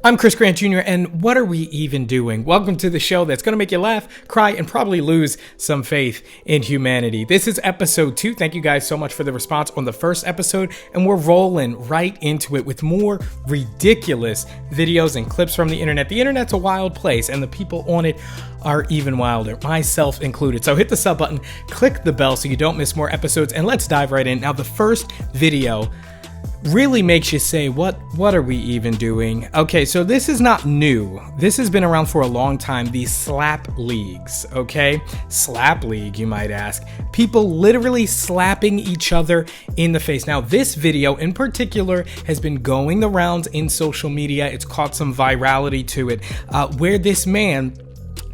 I'm Chris Grant Jr., and what are we even doing? Welcome to the show that's going to make you laugh, cry, and probably lose some faith in humanity. This is episode 2. Thank you guys so much for the response on the first episode, and we're rolling right into it with more ridiculous videos and clips from the internet. The internet's a wild place, and the people on it are even wilder, myself included. So hit the sub button, click the bell so you don't miss more episodes, and let's dive right in. Now, the first video really makes you say, what are we even doing? Okay, so this is not new. This has been around for a long time, these slap leagues, okay? Slap league, you might ask. People literally slapping each other in the face. Now, this video in particular has been going the rounds in social media. It's caught some virality to it, where this man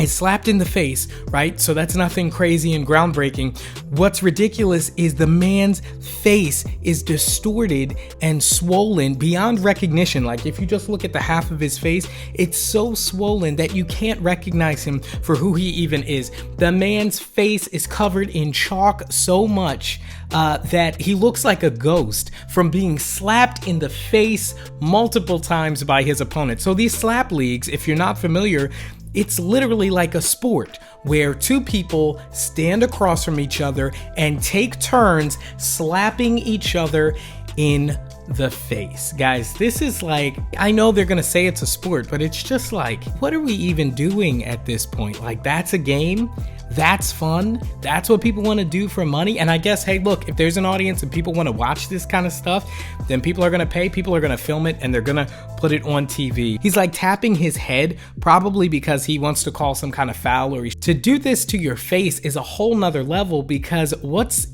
is slapped in the face, right? So that's nothing crazy and groundbreaking. What's ridiculous is the man's face is distorted and swollen beyond recognition. Like if you just look at the half of his face, it's so swollen that you can't recognize him for who he even is. The man's face is covered in chalk so much that he looks like a ghost from being slapped in the face multiple times by his opponent. So these slap leagues, if you're not familiar, it's literally like a sport where two people stand across from each other and take turns slapping each other in the face. Guys, this is like, I know they're gonna say it's a sport, but it's just like, what are we even doing at this point? Like, that's a game? That's fun? That's what people want to do for money? And I guess, hey, look, if there's an audience and people want to watch this kind of stuff, then people are going to pay, people are going to film it, and they're going to put it on TV. He's like tapping his head, probably because he wants to call some kind of foul. Or to do this to your face is a whole nother level, because what's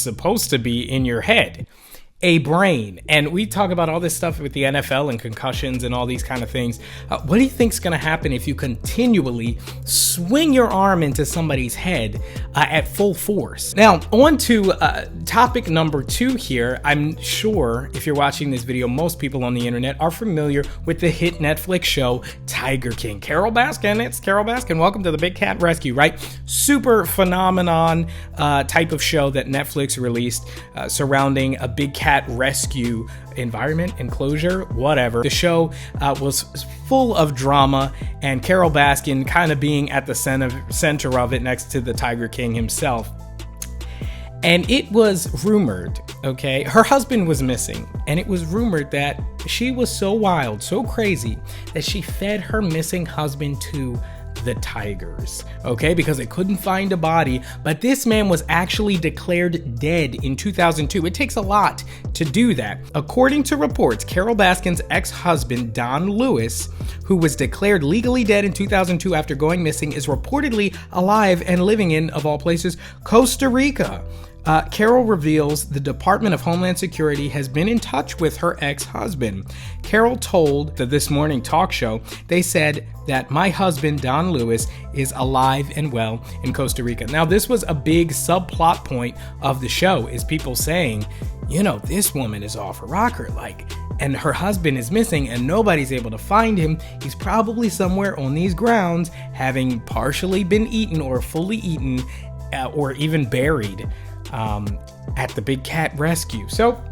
supposed to be in your head? A brain. And we talk about all this stuff with the NFL and concussions and all these kind of things. What do you think's going to happen if you continually swing your arm into somebody's head at full force? Now, on to topic number 2 here. I'm sure if you're watching this video, most people on the internet are familiar with the hit Netflix show Tiger King. Carole Baskin, it's Carole Baskin. Welcome to the Big Cat Rescue, right? Super phenomenon type of show that Netflix released surrounding a big cat rescue environment, enclosure, whatever. The show was full of drama, and Carole Baskin kind of being at the center of it next to the Tiger King himself. And it was rumored, okay, her husband was missing, and it was rumored that she was so wild, so crazy, that she fed her missing husband to the tigers, okay, because they couldn't find a body. But this man was actually declared dead in 2002. It takes a lot to do that. According to reports, Carole Baskin's ex-husband, Don Lewis, who was declared legally dead in 2002 after going missing, is reportedly alive and living in, of all places, Costa Rica. Carole reveals the Department of Homeland Security has been in touch with her ex-husband. Carole told the This Morning talk show, they said that my husband, Don Lewis, is alive and well in Costa Rica. Now, this was a big subplot point of the show, is people saying, you know, this woman is off her rocker, like, and her husband is missing and nobody's able to find him. He's probably somewhere on these grounds, having partially been eaten or fully eaten or even buried at the Big Cat Rescue. So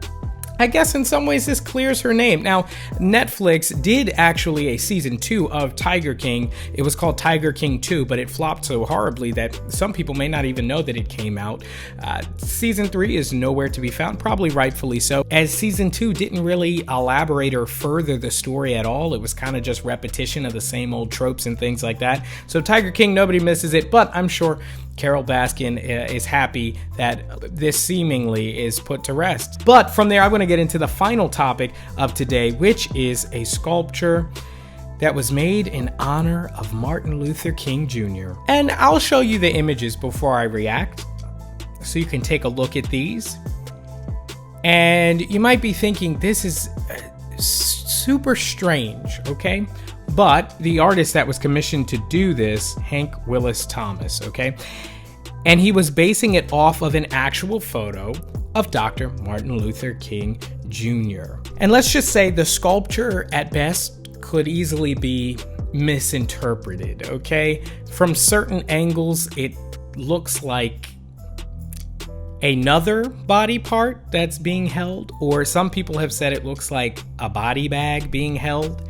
I guess in some ways this clears her name. Now, Netflix did actually a season 2 of Tiger King. It was called Tiger King 2, but it flopped so horribly that some people may not even know that it came out. Season 3 is nowhere to be found, probably rightfully so, as season 2 didn't really elaborate or further the story at all. It was kind of just repetition of the same old tropes and things like that. So Tiger King, nobody misses it, but I'm sure Carole Baskin is happy that this seemingly is put to rest. But from there, I'm going to get into the final topic of today, which is a sculpture that was made in honor of Martin Luther King Jr. And I'll show you the images before I react, so you can take a look at these. And you might be thinking, this is super strange, okay? But the artist that was commissioned to do this, Hank Willis Thomas, okay? And he was basing it off of an actual photo of Dr. Martin Luther King Jr. And let's just say the sculpture at best could easily be misinterpreted, okay? From certain angles, it looks like another body part that's being held, or some people have said it looks like a body bag being held.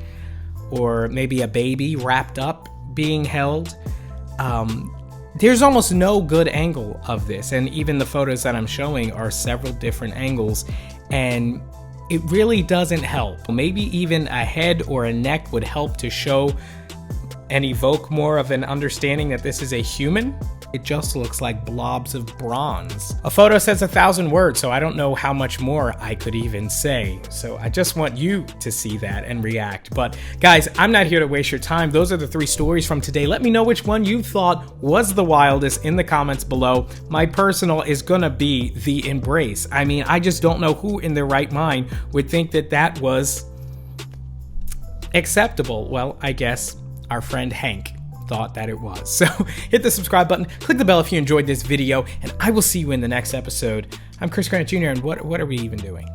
or maybe a baby wrapped up being held. There's almost no good angle of this, and even the photos that I'm showing are several different angles, and it really doesn't help. Maybe even a head or a neck would help to show and evoke more of an understanding that this is a human. It just looks like blobs of bronze. A photo says 1,000 words, so I don't know how much more I could even say. So I just want you to see that and react. But guys, I'm not here to waste your time. Those are the 3 stories from today. Let me know which one you thought was the wildest in the comments below. My personal is gonna be the embrace. I mean, I just don't know who in their right mind would think that that was acceptable. Well, I guess our friend Hank thought that it was. So hit the subscribe button, click the bell if you enjoyed this video, and I will see you in the next episode. I'm Chris Grant Jr., and what are we even doing?